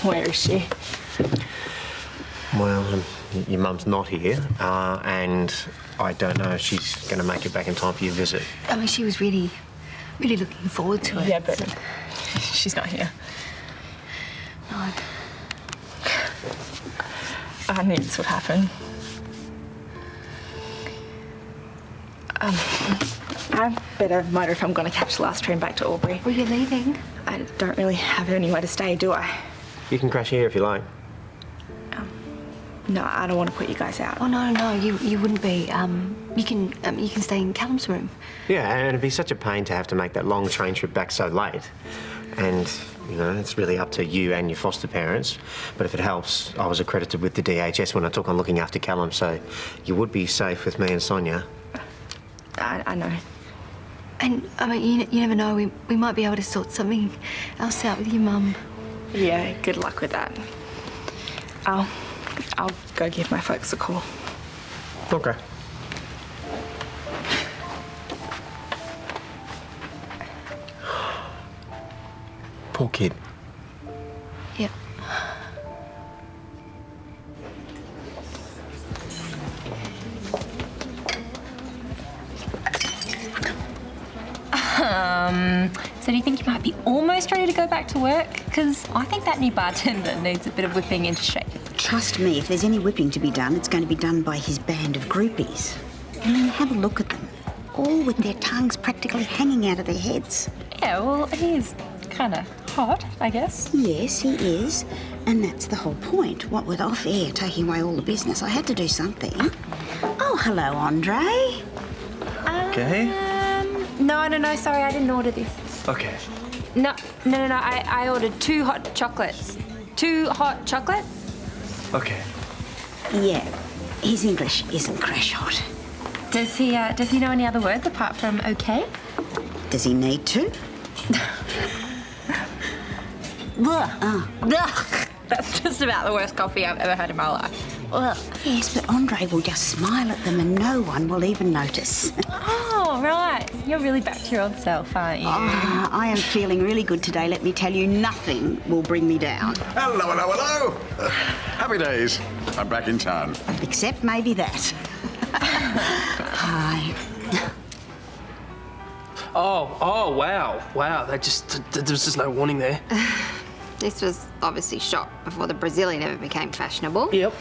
Where is she? Well, your mum's not here, and I don't know if she's going to make it back in time for your visit. I mean, she was really looking forward to it. Yeah, but she's not here. No. I knew this would happen. I better motor if I'm going to catch the last train back to Albury. Well, you're leaving. I don't really have anywhere to stay, do I? You can crash here if you like. No, I don't want to put you guys out. Oh, no, you wouldn't be. You can stay in Callum's room. Yeah, and it'd be such a pain to have to make that long train trip back so late. And, you know, it's really up to you and your foster parents. But if it helps, I was accredited with the DHS when I took on looking after Callum, so you would be safe with me and Sonia. I know. And, I mean, you never know. We might be able to sort something else out with your mum. Yeah, good luck with that. I'll go give my folks a call. Okay. Poor kid. Yep. So do you think you might be almost ready to go back to work? Because I think that new bartender needs a bit of whipping into shape. Trust me, if there's any whipping to be done, it's going to be done by his band of groupies. I mean, have a look at them. All with their tongues practically hanging out of their heads. Yeah, well, he is kind of hot, I guess. Yes, he is. And that's the whole point. What with off-air taking away all the business, I had to do something. Oh, hello, Andre. Okay. No, sorry, I didn't order this. Okay. No, I ordered 2 hot chocolates. 2 hot chocolates? Okay. Yeah, his English isn't crash hot. Does he know any other words apart from okay? Does he need to? That's just about the worst coffee I've ever had in my life. Yes, but Andre will just smile at them and no one will even notice. Oh, right. You're really back to your old self, aren't you? Oh, I am feeling really good today. Let me tell you, nothing will bring me down. Hello. Happy days. I'm back in town. Except maybe that. Hi. Oh, wow. There was just no warning there. This was obviously shot before the Brazilian ever became fashionable. Yep.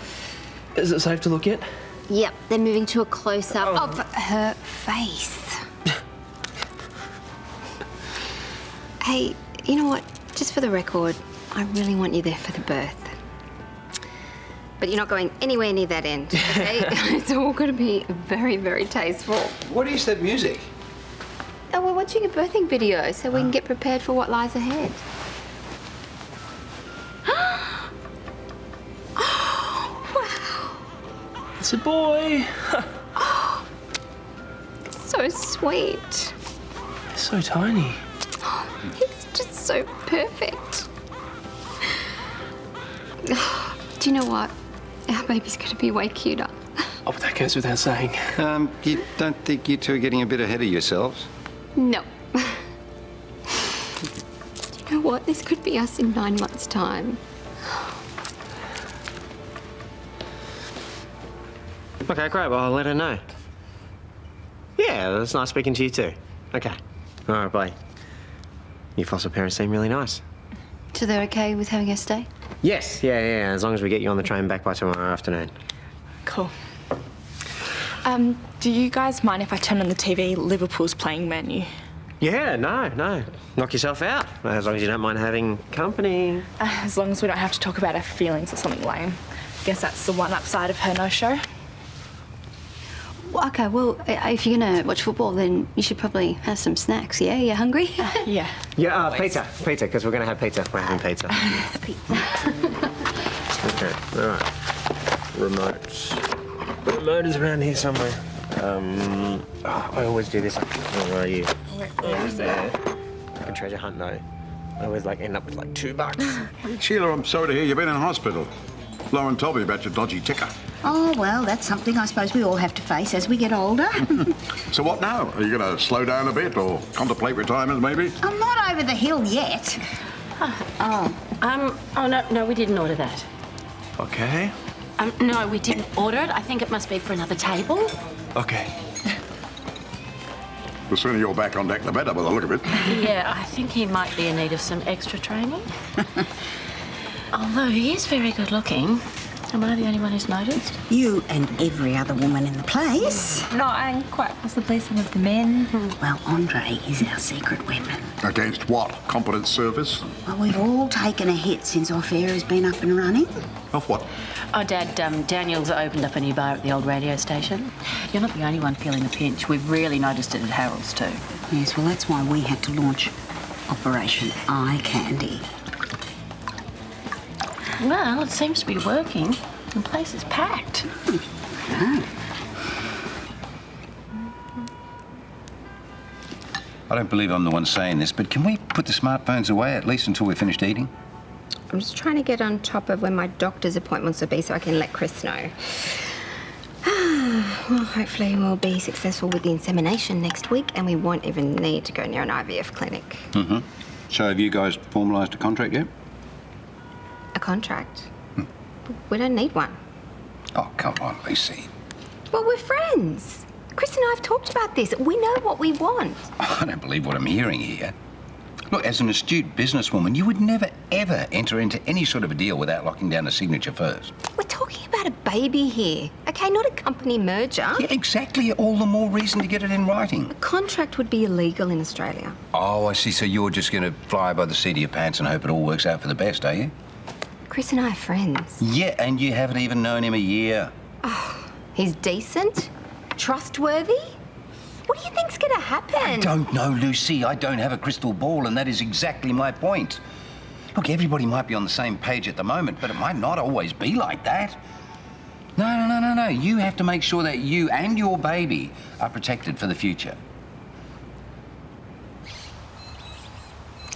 Is it safe to look at? Yep, they're moving to a close-up of her face. Hey, you know what? Just for the record, I really want you there for the birth. But you're not going anywhere near that end, okay? It's all going to be very, very tasteful. What is that music? Oh, we're watching a birthing video so we can get prepared for what lies ahead. It's a boy. So sweet. So tiny. He's just so perfect. Do you know what? Our baby's going to be way cuter. Oh, but that goes without saying. You don't think you two are getting a bit ahead of yourselves? No. Do you know what? This could be us in 9 months' time. Okay, great. Well, I'll let her know. Yeah, it's nice speaking to you too. Okay. All right, bye. Your foster parents seem really nice. So they're okay with having us stay? Yes, yeah, as long as we get you on the train back by tomorrow afternoon. Cool. Do you guys mind if I turn on the TV? Liverpool's playing menu. Yeah, no. Knock yourself out. As long as you don't mind having company. As long as we don't have to talk about our feelings or something lame. Guess that's the one upside of her no-show. Well, okay, well, if you're going to watch football, then you should probably have some snacks, yeah? You hungry? Yeah. Yeah, pizza, because we're going to have pizza. We're having pizza. Pizza. Okay, all right. Remote. The remote is around here somewhere. I always do this. Where are you? Always there. Like a treasure hunt, though. I always, end up with, $2. Sheila, I'm sorry to hear you've been in hospital. Lauren told me about your dodgy ticker. Oh, well, that's something I suppose we all have to face as we get older. So what now? Are you going to slow down a bit or contemplate retirement, maybe? I'm not over the hill yet. Oh, Oh, no, we didn't order that. Okay. No, we didn't order it. I think it must be for another table. Okay. The sooner you're back on deck, the better, by the look of it. Yeah, I think he might be in need of some extra training. Although he is very good looking. Am I the only one who's noticed? You and every other woman in the place. No, and quite possibly some of the men. Well, Andre is our secret weapon. Against what? Competent service? Well, we've all taken a hit since Off-Air has been up and running. Of what? Oh, Dad, Daniel's opened up a new bar at the old radio station. You're not the only one feeling the pinch. We've really noticed it at Harold's too. Yes, well, that's why we had to launch Operation Eye Candy. Well, it seems to be working. The place is packed. I don't believe I'm the one saying this, but can we put the smartphones away at least until we're finished eating? I'm just trying to get on top of when my doctor's appointments will be so I can let Chris know. Well, hopefully we'll be successful with the insemination next week and we won't even need to go near an IVF clinic. Mm-hmm. So have you guys formalised a contract yet? A contract? We don't need one. Oh, come on, Lucy. Well, we're friends. Chris and I have talked about this. We know what we want. I don't believe what I'm hearing here. Look, as an astute businesswoman, you would never, ever enter into any sort of a deal without locking down a signature first. We're talking about a baby here, okay? Not a company merger. Yeah, exactly. All the more reason to get it in writing. A contract would be illegal in Australia. Oh, I see. So you're just going to fly by the seat of your pants and hope it all works out for the best, are you? Chris and I are friends. Yeah, and you haven't even known him a year. Oh, he's decent, trustworthy. What do you think's going to happen? I don't know, Lucy. I don't have a crystal ball, and that is exactly my point. Look, everybody might be on the same page at the moment, but it might not always be like that. No. You have to make sure that you and your baby are protected for the future.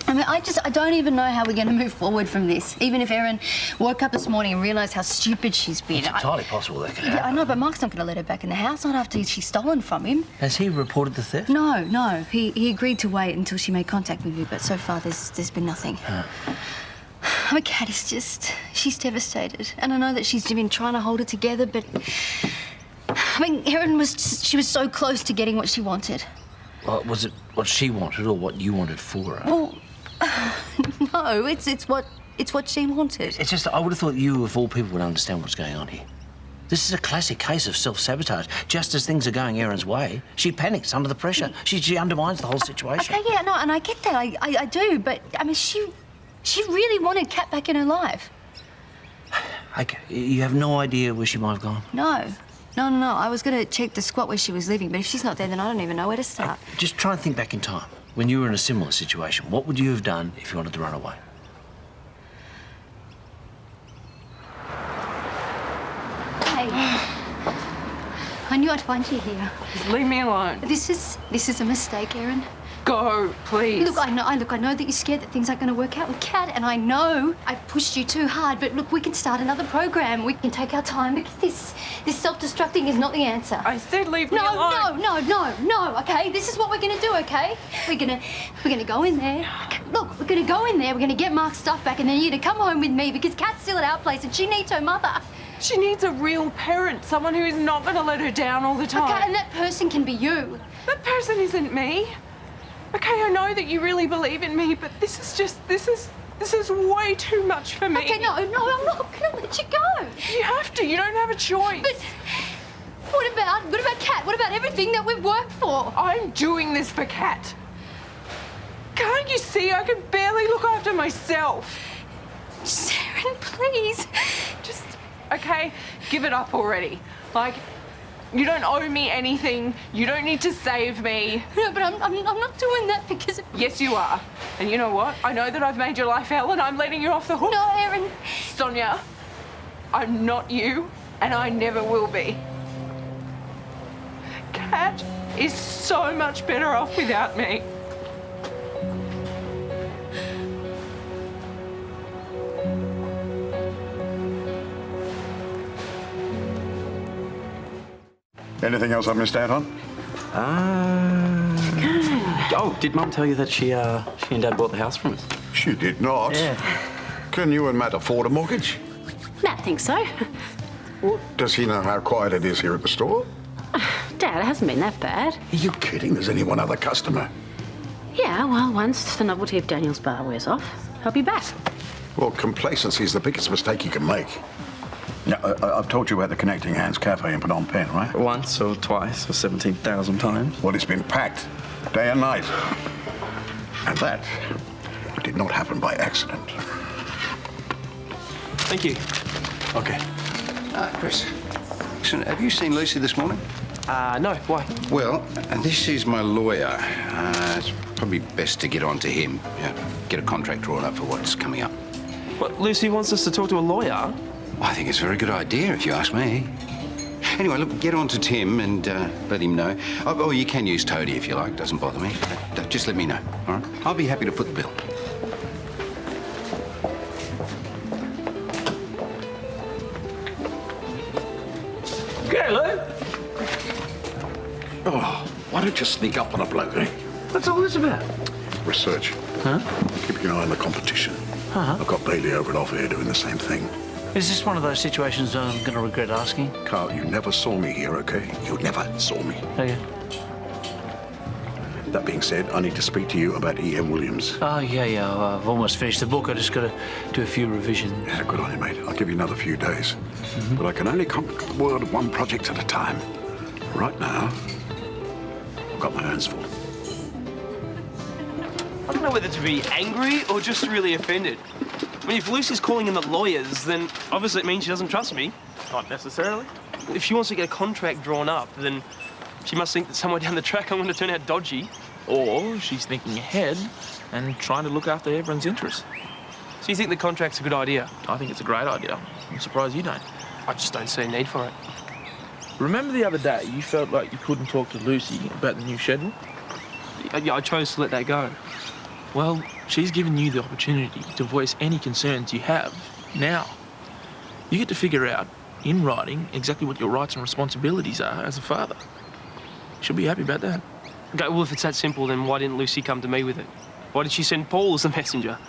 I mean, I don't even know how we're going to move forward from this. Even if Erin woke up this morning and realised how stupid she's been. It's entirely possible that could happen. Yeah, I know, but Mark's not going to let her back in the house, not after she's stolen from him. Has he reported the theft? No. He agreed to wait until she made contact with you, but so far there's been nothing. My cat is she's devastated. And I know that she's been trying to hold it together, but... I mean, Erin was so close to getting what she wanted. Well, was it what she wanted or what you wanted for her? Well... No, it's what she wanted. It's just that I would have thought you, of all people, would understand what's going on here. This is a classic case of self-sabotage. Just as things are going Erin's way, she panics under the pressure. She undermines the whole situation. Okay, yeah, no, and I get that. I do, but, I mean, she really wanted Kat back in her life. Okay, you have no idea where she might have gone? No. I was going to check the squat where she was living, but if she's not there, then I don't even know where to start. Just try and think back in time. When you were in a similar situation, what would you have done if you wanted to run away? Hey, I knew I'd find you here. Just leave me alone. This is a mistake, Erin. Go, please. Look, I know that you're scared that things aren't going to work out with Kat, and I know I've pushed you too hard, but look, we can start another program. We can take our time because this self-destructing is not the answer. I said leave me alone. No, okay? This is what we're going to do, okay? We're going to go in there. Look, we're going to go in there, we're going to get Mark's stuff back, and then you're to come home with me because Kat's still at our place and she needs her mother. She needs a real parent, someone who is not going to let her down all the time. Okay, and that person can be you. That person isn't me. Okay, I know that you really believe in me, but this is way too much for me. Okay, no, I'm not going to let you go. You have to. You don't have a choice. But what about Kat? What about everything that we've worked for? I'm doing this for Kat. Can't you see? I can barely look after myself. Sharon, please. Just, okay, give it up already. Like, you don't owe me anything. You don't need to save me. No, but I'm not doing that because of... Yes, you are. And you know what? I know that I've made your life hell and I'm letting you off the hook. No, Erin. Sonia, I'm not you and I never will be. Kat is so much better off without me. Anything else I missed out on? Oh, did Mum tell you that she and Dad bought the house from us? She did not. Yeah. Can you and Matt afford a mortgage? Matt thinks so. Does he know how quiet it is here at the store? Dad, it hasn't been that bad. Are you kidding? There's only one other customer. Yeah, well, once the novelty of Daniel's bar wears off, I'll be back. Well, complacency is the biggest mistake you can make. Yeah, I've told you about the Connecting Hands Cafe in Phnom Penh, right? Once or twice or 17,000 times. Well, it's been packed day and night. And that did not happen by accident. Thank you. Okay. Chris, listen, have you seen Lucy this morning? No, why? Well, this is my lawyer. It's probably best to get on to him. Yeah, get a contract drawn up for what's coming up. What, Lucy wants us to talk to a lawyer? I think it's a very good idea, if you ask me. Anyway, look, get on to Tim and let him know. Oh, you can use Toadie if you like. Doesn't bother me. Just let me know, all right? I'll be happy to foot the bill. G'day, Lou. Oh, why don't you sneak up on a bloke, eh? What's all this about? Research. Huh? Keeping an eye on the competition. Uh-huh. I've got Bailey over at off here doing the same thing. Is this one of those situations I'm going to regret asking? Karl, you never saw me here, okay? You never saw me. Oh, yeah. That being said, I need to speak to you about E.M. Williams. Oh, yeah. I've almost finished the book. I just got to do a few revisions. Yeah, good on you, mate. I'll give you another few days. But I can only conquer the world one project at a time. Right now, I've got my hands full. I don't know whether to be angry or just really offended. I mean, if Lucy's calling in the lawyers, then obviously it means she doesn't trust me. Not necessarily. If she wants to get a contract drawn up, then she must think that somewhere down the track I'm going to turn out dodgy. Or she's thinking ahead and trying to look after everyone's interests. So you think the contract's a good idea? I think it's a great idea. I'm surprised you don't. I just don't see a need for it. Remember the other day you felt like you couldn't talk to Lucy about the new schedule? Yeah, I chose to let that go. Well, she's given you the opportunity to voice any concerns you have now. You get to figure out, in writing, exactly what your rights and responsibilities are as a father. She'll be happy about that. Okay, well, if it's that simple, then why didn't Lucy come to me with it? Why did she send Paul as the messenger?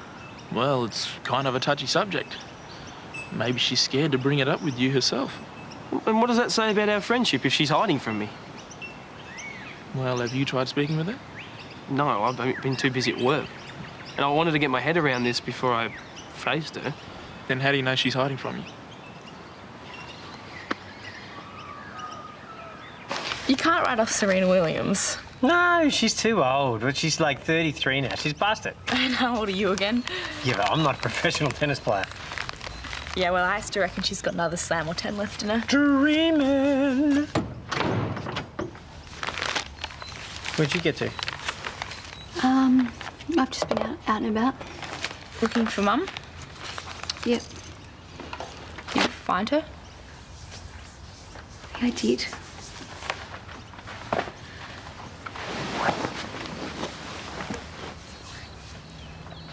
Well, it's kind of a touchy subject. Maybe she's scared to bring it up with you herself. And what does that say about our friendship if she's hiding from me? Well, have you tried speaking with her? No, I've been too busy at work. And I wanted to get my head around this before I faced her. Then how do you know she's hiding from you? You can't write off Serena Williams. No, she's too old. But she's like 33 now. She's past it. And how old are you again? Yeah, but I'm not a professional tennis player. Yeah, well, I still reckon she's got another slam or 10 left in her. Dreamin'. Where'd you get to? I've just been out and about. Looking for Mum? Yep. Did you find her? Yeah, I did.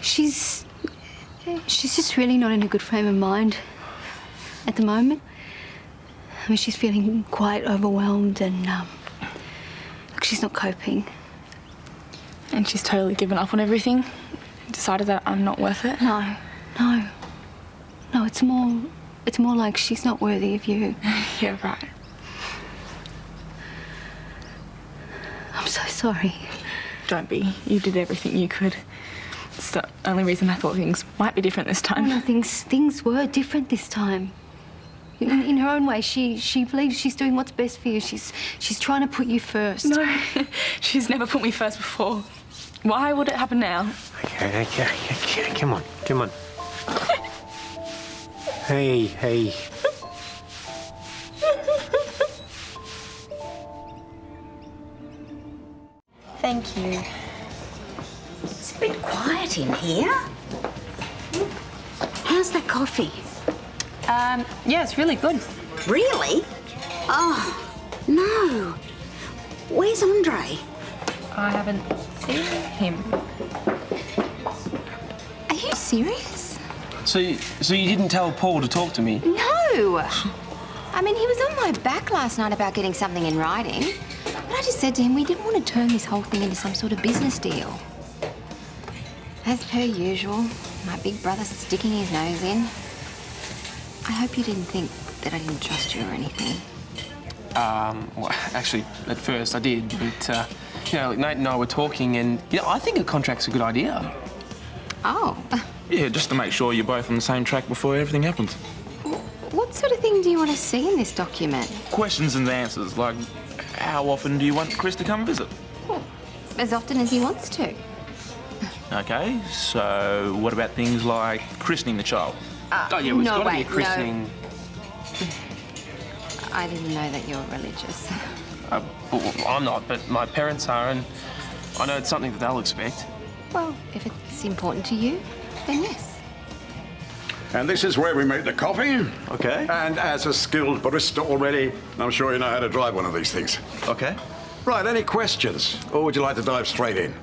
She's just really not in a good frame of mind at the moment. I mean, she's feeling quite overwhelmed and like she's not coping. And she's totally given up on everything. Decided that I'm not worth it. No, it's more like she's not worthy of you. Yeah, right. I'm so sorry. Don't be. You did everything you could. It's the only reason I thought things might be different this time. No, things were different this time. In her own way, she believes she's doing what's best for you. She's trying to put you first. No, she's never put me first before. Why would it happen now? Okay, come on. Hey. Thank you. It's a bit quiet in here. How's that coffee? Yeah, it's really good. Really? Oh, no. Where's Andre? I haven't seen him. Are you serious? So you didn't tell Paul to talk to me? No. I mean, he was on my back last night about getting something in writing. But I just said to him we didn't want to turn this whole thing into some sort of business deal. As per usual, my big brother sticking his nose in. I hope you didn't think that I didn't trust you or anything. Well, actually, at first I did, but, you know, Nate and I were talking and, you know, I think a contract's a good idea. Oh. Yeah, just to make sure you're both on the same track before everything happens. What sort of thing do you want to see in this document? Questions and answers, like how often do you want Chris to come visit? As often as he wants to. Okay, so what about things like christening the child? Oh, yeah, there's got to be a christening. No. I didn't know that you're religious. Well, I'm not, but my parents are, and I know it's something that they'll expect. Well, if it's important to you, then yes. And this is where we make the coffee. Okay. And as a skilled barista already, I'm sure you know how to drive one of these things. Okay. Right, any questions? Or would you like to dive straight in?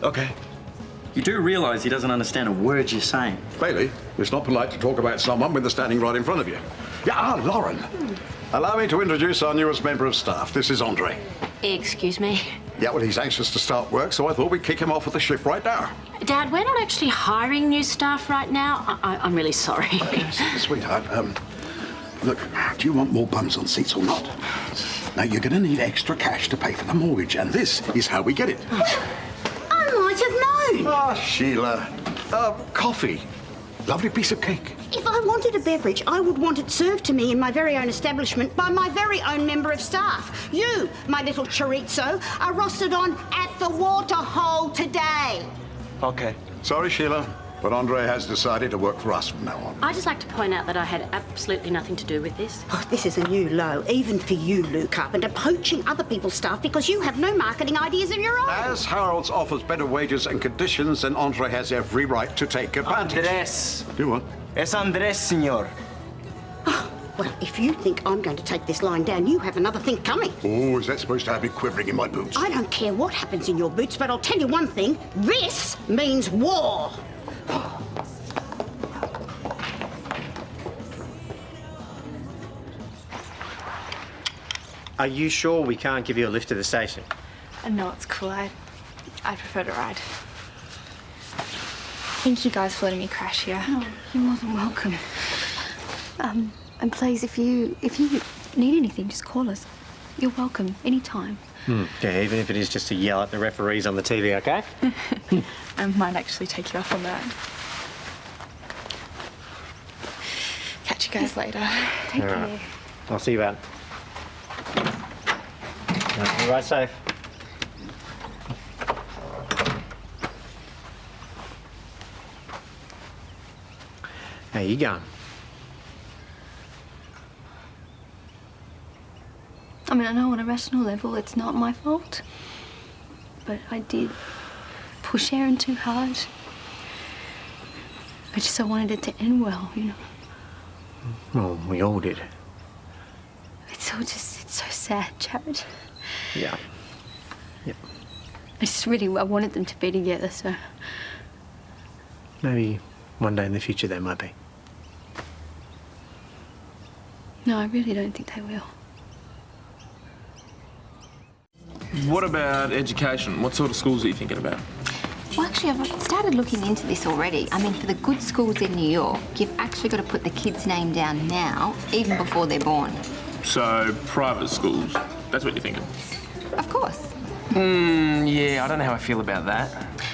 Okay. You do realise he doesn't understand a word you're saying. Bailey, it's not polite to talk about someone when they're standing right in front of you. Yeah, Lauren. Allow me to introduce our newest member of staff. This is Andre. Excuse me. Yeah, well, he's anxious to start work, so I thought we'd kick him off with the shift right now. Dad, we're not actually hiring new staff right now. I'm really sorry. Sweetheart, look, do you want more bums on seats or not? Now, you're going to need extra cash to pay for the mortgage, and this is how we get it. I might have known. Ah, Sheila. Coffee. Lovely piece of cake. If I wanted a beverage, I would want it served to me in my very own establishment by my very own member of staff. You, my little chorizo, are rostered on at the Waterhole today. Okay. Sorry, Sheila, but Andre has decided to work for us from now on. I'd just like to point out that I had absolutely nothing to do with this. Oh, this is a new low, even for you, Lou Carpenter, poaching other people's staff because you have no marketing ideas of your own. As Harold's offers better wages and conditions, then Andre has every right to take advantage. Andres. Do what? Es Andres, senor. Well, if you think I'm going to take this line down, you have another thing coming. Oh, is that supposed to have me quivering in my boots? I don't care what happens in your boots, but I'll tell you one thing. This means war. Are you sure we can't give you a lift to the station? No, it's cool. I prefer to ride. Thank you guys for letting me crash here. Oh, you're more than welcome. And please, if you need anything, just call us. You're welcome anytime. Yeah, even if it is just to yell at the referees on the TV, okay? I might actually take you up on that. Catch you guys later. Take All care. right. I'll see you about. You ride safe. How you going? I mean, I know on a rational level it's not my fault, but I did push Aaron too hard. I wanted it to end well, you know. Well, we all did. It's so sad, Jared. Yeah. Yep. I wanted them to be together, so. Maybe one day in the future they might be. No, I really don't think they will. What about education? What sort of schools are you thinking about? Well, actually, I've started looking into this already. I mean, for the good schools in New York, you've actually got to put the kid's name down now, even before they're born. So, private schools. That's what you're thinking? Of course. Yeah, I don't know how I feel about that.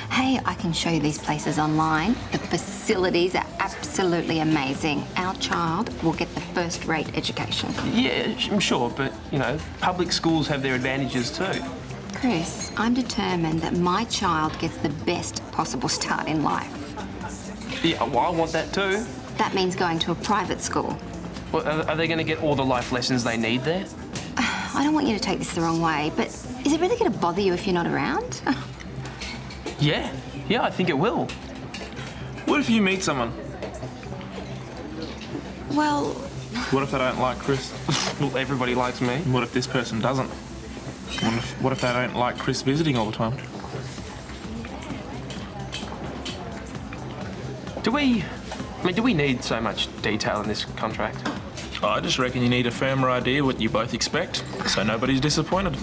Hey, I can show you these places online. The facilities are absolutely amazing. Our child will get the first-rate education. Yeah, I'm sure, but, you know, public schools have their advantages too. Chris, I'm determined that my child gets the best possible start in life. Yeah, well, I want that too. That means going to a private school. Well, are they going to get all the life lessons they need there? I don't want you to take this the wrong way, but is it really going to bother you if you're not around? Yeah, I think it will. What if you meet someone? Well... What if they don't like Chris? Well, everybody likes me. What if this person doesn't? What if they don't like Chris visiting all the time? Do we need so much detail in this contract? I just reckon you need a firmer idea what you both expect, so nobody's disappointed.